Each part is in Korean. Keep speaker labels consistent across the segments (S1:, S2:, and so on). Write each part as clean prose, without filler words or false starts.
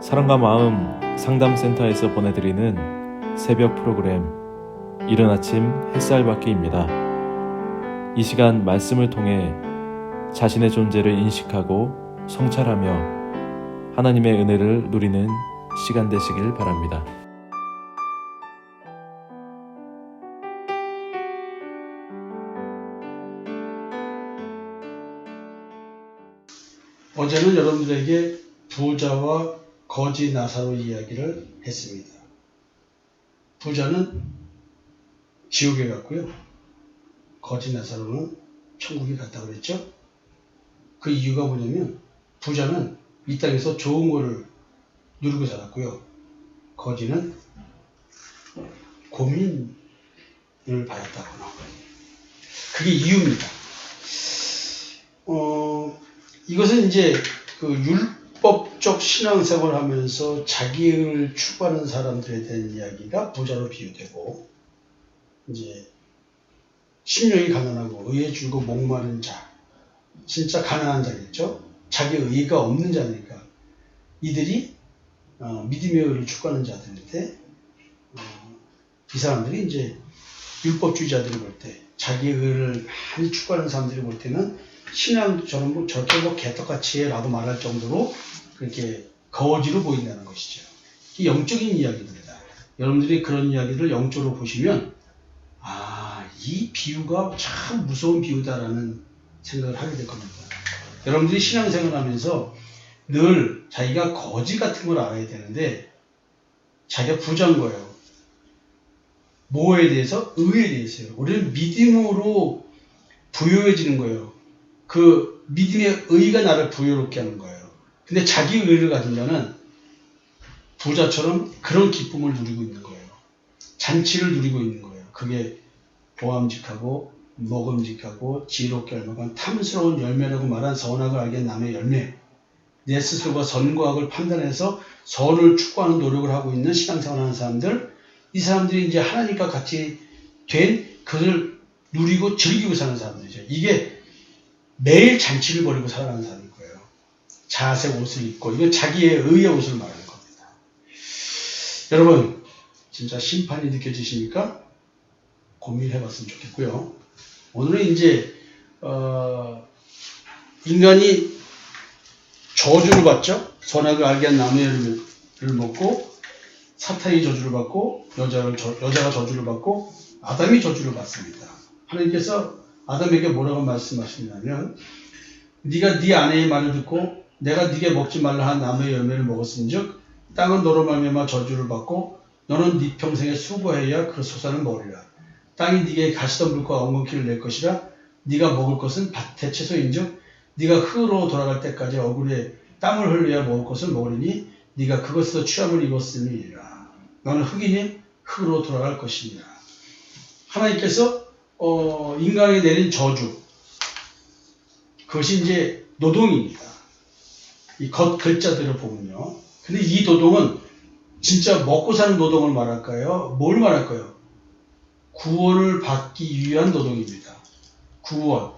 S1: 사랑과 마음 상담센터에서 보내드리는 새벽 프로그램 이른 아침 햇살받기입니다. 이 시간 말씀을 통해 자신의 존재를 인식하고 성찰하며 하나님의 은혜를 누리는 시간 되시길 바랍니다.
S2: 어제는 여러분들에게 부자와 거지 나사로 이야기를 했습니다. 부자는 지옥에 갔고요. 거지 나사로는 천국에 갔다고 그랬죠. 그 이유가 뭐냐면 부자는 이 땅에서 좋은 거를 누리고 살았고요. 거지는 고민을 받았다거나. 그게 이유입니다. 이것은 이제 그 율법적 신앙생활을 하면서 자기를 추구하는 사람들에 대한 이야기가 부자로 비유되고, 이제 심령이 가난하고 의에 줄고 목마른 자, 진짜 가난한 자겠죠. 자기 의가 없는 자니까 이들이 믿음의 의를 추구하는 자들인데, 이 사람들이 이제 율법주의자들이 볼 때, 자기의 의를 많이 추구하는 사람들이 볼 때는 신앙처럼 저렇게 개떡같이 라도 말할 정도로 그렇게 거지로 보인다는 것이죠. 이 영적인 이야기입니다. 여러분들이 그런 이야기를 영적으로 보시면 이 비유가 참 무서운 비유다라는 생각을 하게 될 겁니다. 여러분들이 신앙생활을 하면서 늘 자기가 거지 같은 걸 알아야 되는데, 자기가 부자인 거예요. 뭐에 대해서? 의에 대해서요. 우리는 믿음으로 부유해지는 거예요. 그 믿음의 의가 나를 부유롭게 하는 거예요. 근데 자기 의를 가진 자는 부자처럼 그런 기쁨을 누리고 있는 거예요. 잔치를 누리고 있는 거예요. 그게 보암직하고 먹음직하고 지혜롭게 알만한 탐스러운 열매라고 말한 선악을 알게 한 남의 열매. 내 스스로가 선과 악을 판단해서 선을 추구하는 노력을 하고 있는 신앙생활을 하는 사람들, 이 사람들이 이제 하나님과 같이 된 그것을 누리고 즐기고 사는 사람들이죠. 이게 매일 잔치를 벌이고 살아가는 사람일 거예요. 자색 옷을 입고, 이건 자기의 의의 옷을 말하는 겁니다. 여러분, 진짜 심판이 느껴지십니까? 고민해봤으면 좋겠고요. 오늘은 이제 인간이 저주를 받죠. 선악을 알게 한 나무의 열매를 먹고 사탄이 저주를 받고 여자가 저주를 받고 아담이 저주를 받습니다. 하나님께서 아담에게 뭐라고 말씀하시냐면, 네가 네 아내의 말을 듣고 내가 네게 먹지 말라 한 나무의 열매를 먹었은즉 땅은 너로 말미암아 저주를 받고 너는 네 평생에 수고해야 그 소산을 먹으리라. 땅이 네게 가시덤불과 엉겅퀴를 낼 것이라. 네가 먹을 것은 밭의 채소인즉 네가 흙으로 돌아갈 때까지 얼굴에 땀을 흘려야 먹을 것을 먹으리니 네가 그것에서 취함을 입었음이니라. 너는 흙이니 흙으로 돌아갈 것이니라. 하나님께서 인간에게 내린 저주, 그것이 이제 노동입니다. 이 겉 글자들을 보면요. 근데 이 노동은 진짜 먹고 사는 노동을 말할까요? 뭘 말할까요? 구원을 받기 위한 노동입니다. 구원.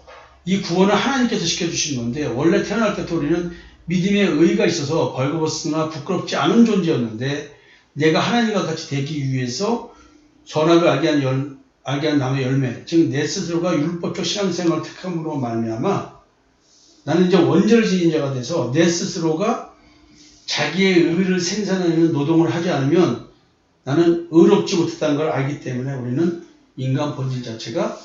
S2: 이 구원을 하나님께서 시켜주신 건데, 원래 태어날 때부터 우리는 믿음의 의가 있어서 벌거벗으나 부끄럽지 않은 존재였는데, 내가 하나님과 같이 되기 위해서 선악을 알게 한 나무의 열매, 즉 내 스스로가 율법적 신앙생활을 택함으로 말미암아 나는 이제 원죄를 지닌 자가 돼서 내 스스로가 자기의 의를 생산하는 노동을 하지 않으면 나는 의롭지 못했다는 걸 알기 때문에 우리는 인간 본질 자체가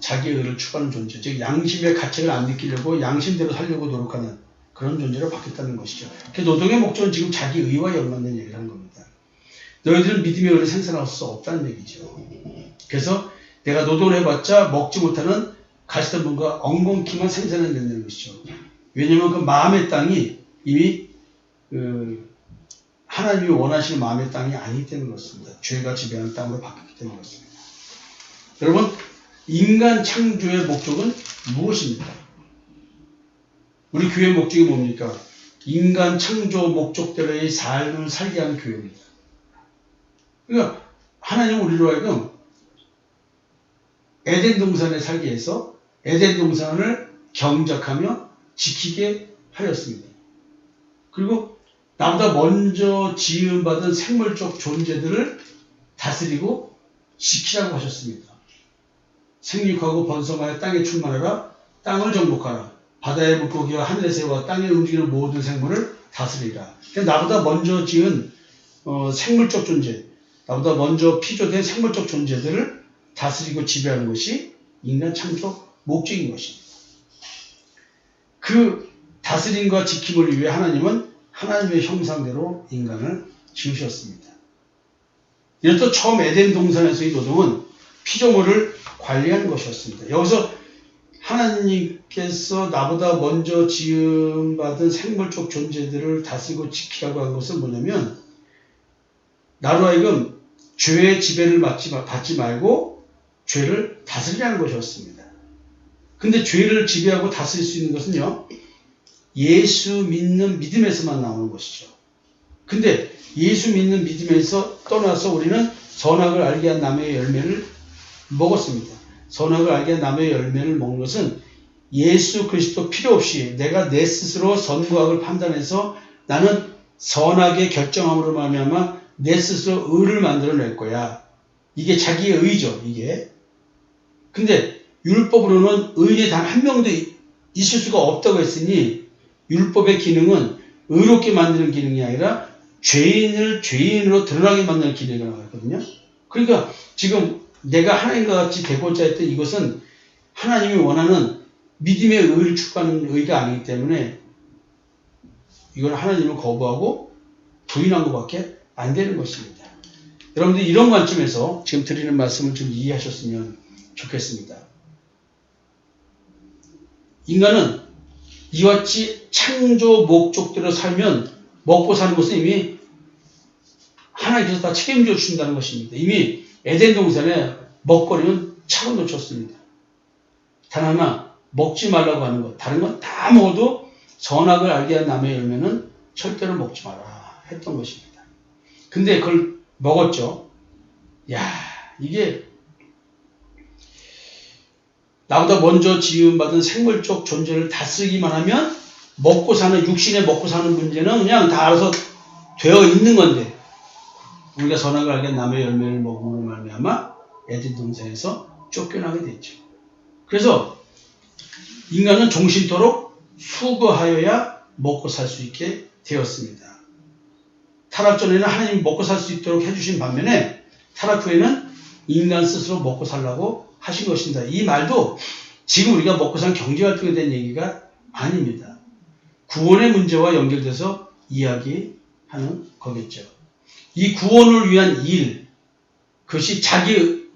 S2: 자기의 의를 추구하는 존재, 즉 양심의 가책을 안 느끼려고 양심대로 살려고 노력하는 그런 존재로 바뀌었다는 것이죠. 그 노동의 목적은 지금 자기 의와 연관된 얘기를 하는 겁니다. 너희들은 믿음의 의를 생산할 수 없다는 얘기죠. 그래서 내가 노동을 해봤자 먹지 못하는 가시덤불과 엉겅퀴만 생산해낸다는 것이죠. 왜냐하면 그 마음의 땅이 이미 하나님이 원하시는 마음의 땅이 아니기 때문에 그렇습니다. 죄가 지배하는 땅으로 바뀌기 때문에 그렇습니다. 여러분, 인간 창조의 목적은 무엇입니까? 우리 교회의 목적이 뭡니까? 인간 창조 목적대로의 삶을 살게 하는 교회입니다. 그러니까 하나님은 우리로 하여금 에덴 동산에 살게 해서 에덴 동산을 경작하며 지키게 하였습니다. 그리고 나보다 먼저 지음받은 생물적 존재들을 다스리고 지키라고 하셨습니다. 생육하고 번성하여 땅에 충만하라. 땅을 정복하라. 바다의 물고기와 하늘의 새와 땅에 움직이는 모든 생물을 다스리라. 그러니까 나보다 먼저 지은 생물적 존재, 나보다 먼저 피조된 생물적 존재들을 다스리고 지배하는 것이 인간 창조 목적인 것입니다. 그 다스림과 지킴을 위해 하나님은 하나님의 형상대로 인간을 지으셨습니다. 이렇듯 처음 에덴 동산에서의 노동은 피조물을 관리하는 것이었습니다. 여기서 하나님께서 나보다 먼저 지음받은 생물적 존재들을 다스리고 지키라고 한 것은 뭐냐면, 나로 하여금 죄의 지배를 받지 말고 죄를 다스리라는 것이었습니다. 근데 죄를 지배하고 다스릴 수 있는 것은요, 예수 믿는 믿음에서만 나오는 것이죠. 근데 예수 믿는 믿음에서 떠나서 우리는 선악을 알게 한 나무의 열매를 먹었습니다. 선악을 알게 한 나무의 열매를 먹는 것은 예수 그리스도 필요 없이 내가 내 스스로 선과 악을 판단해서 나는 선악의 결정함으로 말미암아 내 스스로 의를 만들어낼 거야. 이게 자기의 의죠, 이게. 근데 율법으로는 의인이 단 한 명도 있을 수가 없다고 했으니, 율법의 기능은 의롭게 만드는 기능이 아니라 죄인을 죄인으로 드러나게 만드는 기능이라고 하거든요. 그러니까 지금 내가 하나님과 같이 되고자 했던 이것은 하나님이 원하는 믿음의 의를 추구하는 의가 아니기 때문에 이건 하나님을 거부하고 부인한 것밖에 안 되는 것입니다. 여러분들 이런 관점에서 지금 드리는 말씀을 좀 이해하셨으면 좋겠습니다. 인간은 이와 같이 창조 목적대로 살면 먹고 사는 것은 이미 하나님께서 다 책임져 주신다는 것입니다. 이미 에덴 동산에 먹거리는 차고 놓쳤습니다. 단 하나 먹지 말라고 하는 것, 다른 건 다 먹어도 선악을 알게 한 나무의 열매는 절대로 먹지 마라 했던 것입니다. 근데 그걸 먹었죠. 야, 이게 나보다 먼저 지음받은 생물적 존재를 다스리기만 하면 먹고 사는, 육신에 먹고 사는 문제는 그냥 다 알아서 되어 있는 건데, 우리가 선악을 알게 한 나무의 열매를 먹음으로 말미암아 에덴 동산에서 쫓겨나게 됐죠. 그래서 인간은 종신토록 수고하여야 먹고 살 수 있게 되었습니다. 타락 전에는 하나님이 먹고 살 수 있도록 해주신 반면에 타락 후에는 인간 스스로 먹고 살라고 하신 것입니다. 이 말도 지금 우리가 먹고 사는 경제활동에 대한 얘기가 아닙니다. 구원의 문제와 연결돼서 이야기하는 거겠죠. 이 구원을 위한 일, 그것이 자기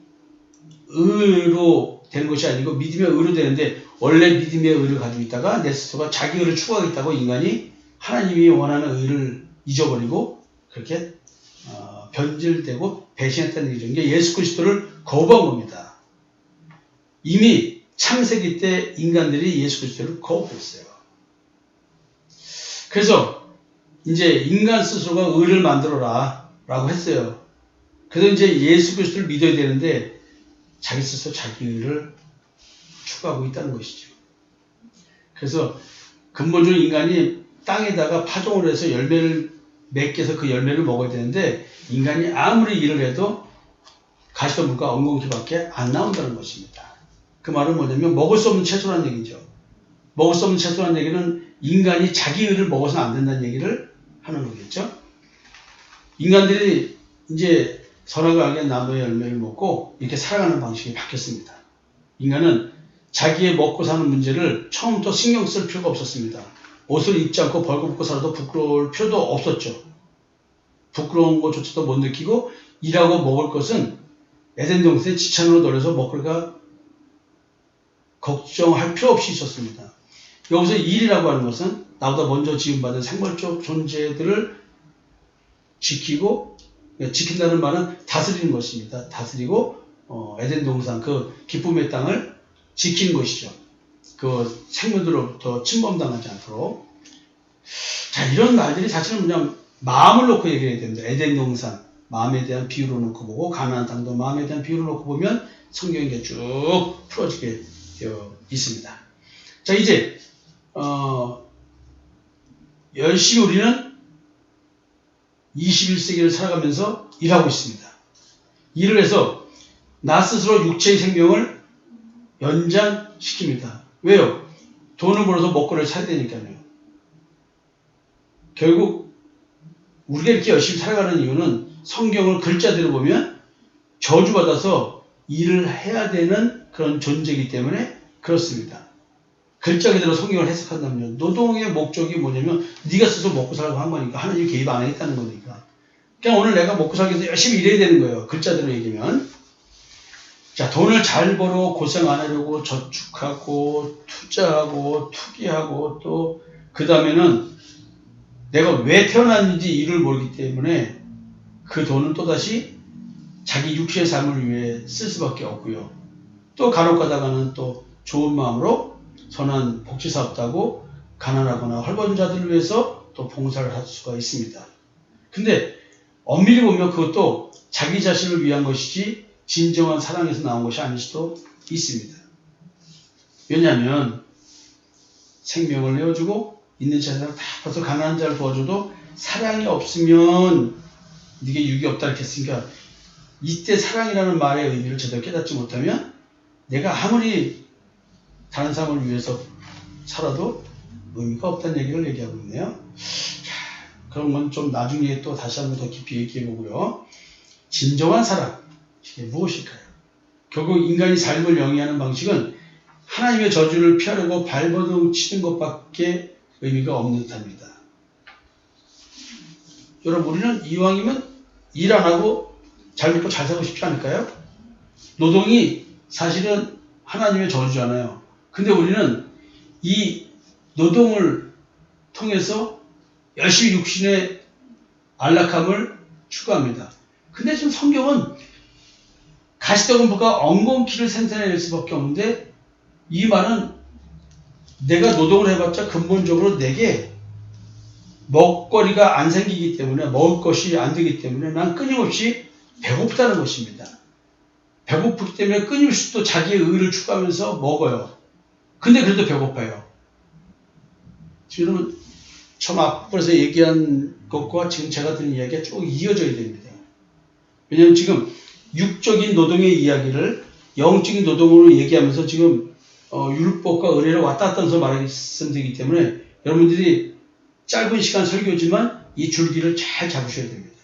S2: 의로 되는 것이 아니고 믿음의 의로 되는데, 원래 믿음의 의를 가지고 있다가 내 스스로가 자기 의를 추구하겠다고 인간이 하나님이 원하는 의를 잊어버리고 그렇게 변질되고 배신했다는 얘기죠. 이게 예수 그리스도를 거부한 겁니다. 이미 창세기 때 인간들이 예수 그리스도를 거부했어요. 그래서 이제 인간 스스로가 의를 만들어라 라고 했어요. 그래서 이제 예수 그리스도를 믿어야 되는데 자기 스스로 자기 의를 추구하고 있다는 것이죠. 그래서 근본적으로 인간이 땅에다가 파종을 해서 열매를 맺게 해서 그 열매를 먹어야 되는데, 인간이 아무리 일을 해도 가시덤불과 엉겅퀴밖에 안 나온다는 것입니다. 그 말은 뭐냐면 먹을 수 없는 채소라는 얘기죠. 먹을 수 없는 채소라는 얘기는 인간이 자기 의를 먹어서는 안 된다는 얘기를 하는 거겠죠. 인간들이 이제 선악을 알게 한 나무의 열매를 먹고 이렇게 살아가는 방식이 바뀌었습니다. 인간은 자기의 먹고 사는 문제를 처음부터 신경 쓸 필요가 없었습니다. 옷을 입지 않고 벌거벗고 살아도 부끄러울 필요도 없었죠. 부끄러운 것조차도 못 느끼고 일하고 먹을 것은 에덴 동산에 지천으로 널려서 먹을까 걱정할 필요 없이 있었습니다. 여기서 일이라고 하는 것은 나보다 먼저 지음받은 생물적 존재들을 지키고, 지킨다는 말은 다스리는 것입니다. 다스리고 에덴 동산 그 기쁨의 땅을 지키는 것이죠. 그 생물들로부터 침범당하지 않도록. 자, 이런 말들이 사실은 그냥 마음을 놓고 얘기해야 됩니다. 에덴 동산 마음에 대한 비유로 놓고 보고, 가나안 땅도 마음에 대한 비유로 놓고 보면 성경이 쭉 풀어지게 되어 있습니다. 자, 이제 열심히 우리는 21세기를 살아가면서 일하고 있습니다. 일을 해서 나 스스로 육체의 생명을 연장시킵니다. 왜요? 돈을 벌어서 먹거리를 사야 되니까요. 결국 우리가 이렇게 열심히 살아가는 이유는 성경을 글자대로 보면 저주받아서 일을 해야 되는 그런 존재이기 때문에 그렇습니다. 글자 그대로 성경을 해석한다면 노동의 목적이 뭐냐면 네가 스스로 먹고 살라고 한 거니까 하나님이 개입 안 하겠다는 거니까. 그냥 오늘 내가 먹고 살기 위해서 열심히 일해야 되는 거예요. 글자대로 얘기하면. 자, 돈을 잘 벌어 고생 안 하려고 저축하고 투자하고 투기하고 또 그 다음에는 내가 왜 태어났는지 이유를 모르기 때문에 그 돈은 또다시 자기 육체의 삶을 위해 쓸 수밖에 없고요. 또 간혹 가다가는 또 좋은 마음으로 선한 복지사업다고 가난하거나 헐벗은 자들을 위해서 또 봉사를 할 수가 있습니다. 근데 엄밀히 보면 그것도 자기 자신을 위한 것이지 진정한 사랑에서 나온 것이 아닐 수도 있습니다. 왜냐하면 생명을 내어주고 있는 재산을 다 벌써 가난한 자를 도와줘도 사랑이 없으면 네게 유익이 없다 이렇게 했으니까 이때 사랑이라는 말의 의미를 제대로 깨닫지 못하면 내가 아무리 다른 사람을 위해서 살아도 의미가 없다는 얘기를 얘기하고 있네요. 그런 건 좀 나중에 또 다시 한번 더 깊이 얘기해 보고요. 진정한 사랑, 이게 무엇일까요? 결국 인간이 삶을 영위하는 방식은 하나님의 저주를 피하려고 발버둥 치는 것밖에 의미가 없는 듯합니다. 여러분, 우리는 이왕이면 일 안 하고 잘 먹고 잘 살고 싶지 않을까요? 노동이 사실은 하나님의 저주잖아요. 근데 우리는 이 노동을 통해서 열심히 육신의 안락함을 추구합니다. 근데 지금 성경은 가시덤불과 엉겅퀴를 생산해낼 수밖에 없는데 이 말은 내가 노동을 해봤자 근본적으로 내게 먹거리가 안 생기기 때문에 먹을 것이 안 되기 때문에 난 끊임없이 배고프다는 것입니다. 배고프기 때문에 끊임없이 또 자기의 의를 추구하면서 먹어요. 근데 그래도 배고파요. 지금 처음 앞에서 얘기한 것과 지금 제가 드린 이야기가 쭉 이어져야 됩니다. 왜냐하면 지금 육적인 노동의 이야기를 영적인 노동으로 얘기하면서 지금 율법과 은혜를 왔다 갔다 하면서 말씀드리기 때문에 여러분들이 짧은 시간 설교지만 이 줄기를 잘 잡으셔야 됩니다.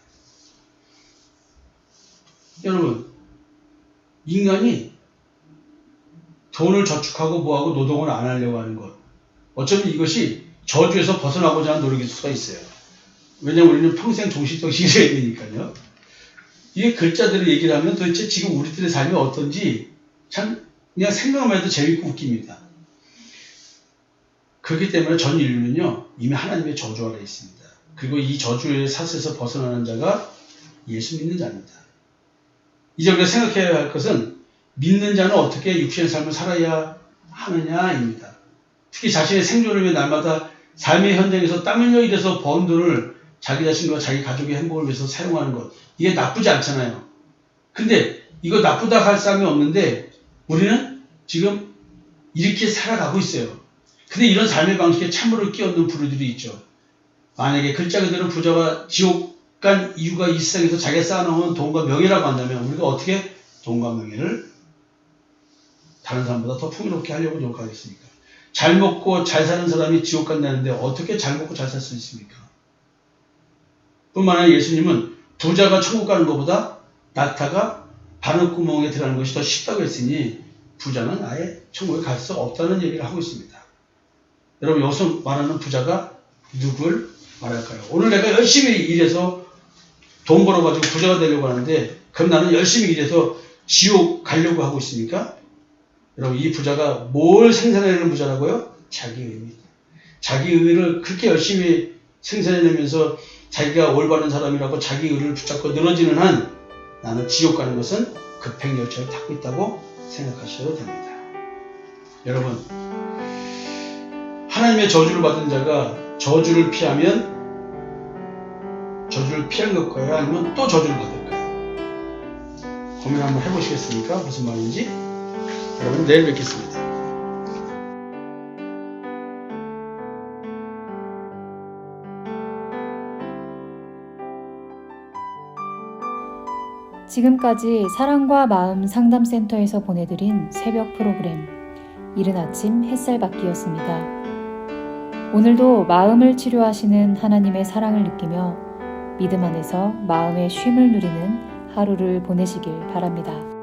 S2: 여러분, 인간이 돈을 저축하고 뭐하고 노동을 안 하려고 하는 것, 어쩌면 이것이 저주에서 벗어나고자 하는 노력일 수가 있어요. 왜냐하면 우리는 평생 종신덕식이 해야 되니까요. 이게 글자대로 얘기를 하면 도대체 지금 우리들의 삶이 어떤지 참 그냥 생각만 해도 재밌고 웃깁니다. 그렇기 때문에 전 인류는요 이미 하나님의 저주 아래 있습니다. 그리고 이 저주의 사슬에서 벗어나는 자가 예수 믿는 자입니다. 이제 우리가 생각해야 할 것은 믿는 자는 어떻게 육신의 삶을 살아야 하느냐입니다. 특히 자신의 생존을 위해 날마다 삶의 현장에서 땀 흘려 일해서 번 돈을 자기 자신과 자기 가족의 행복을 위해서 사용하는 것, 이게 나쁘지 않잖아요. 근데 이거 나쁘다 할 사람이 없는데 우리는 지금 이렇게 살아가고 있어요. 근데 이런 삶의 방식에 참으로 끼어있는 부류들이 있죠. 만약에 글자 그대로 부자가 지옥 간 이유가 이 세상에서 자기가 쌓아놓은 돈과 명예라고 한다면 우리가 어떻게 돈과 명예를 다른 사람보다 더 풍요롭게 하려고 노력하겠습니까? 잘 먹고 잘 사는 사람이 지옥 간다는데 어떻게 잘 먹고 잘 살 수 있습니까? 뿐만 아니라 예수님은 부자가 천국 가는 것보다 낙타가 바늘구멍에 들어가는 것이 더 쉽다고 했으니 부자는 아예 천국에 갈 수 없다는 얘기를 하고 있습니다. 여러분, 여기서 말하는 부자가 누굴 말할까요? 오늘 내가 열심히 일해서 돈 벌어가지고 부자가 되려고 하는데 그럼 나는 열심히 일해서 지옥 가려고 하고 있습니까? 여러분, 이 부자가 뭘 생산해내는 부자라고요? 자기 의입니다. 자기 의를 그렇게 열심히 생산해내면서 자기가 올바른 사람이라고 자기 의를 붙잡고 늘어지는 한 나는 지옥 가는 것은 급행열차를 타고 있다고 생각하셔도 됩니다. 여러분, 하나님의 저주를 받은 자가 저주를 피하면 저주를 피한 것일까요? 아니면 또 저주를 받을까요? 고민 한번 해보시겠습니까? 무슨 말인지? 여러분, 내일 뵙겠습니다.
S3: 지금까지 사랑과 마음 상담센터에서 보내드린 새벽 프로그램 이른 아침 햇살받기였습니다. 오늘도 마음을 치료하시는 하나님의 사랑을 느끼며 믿음 안에서 마음의 쉼을 누리는 하루를 보내시길 바랍니다.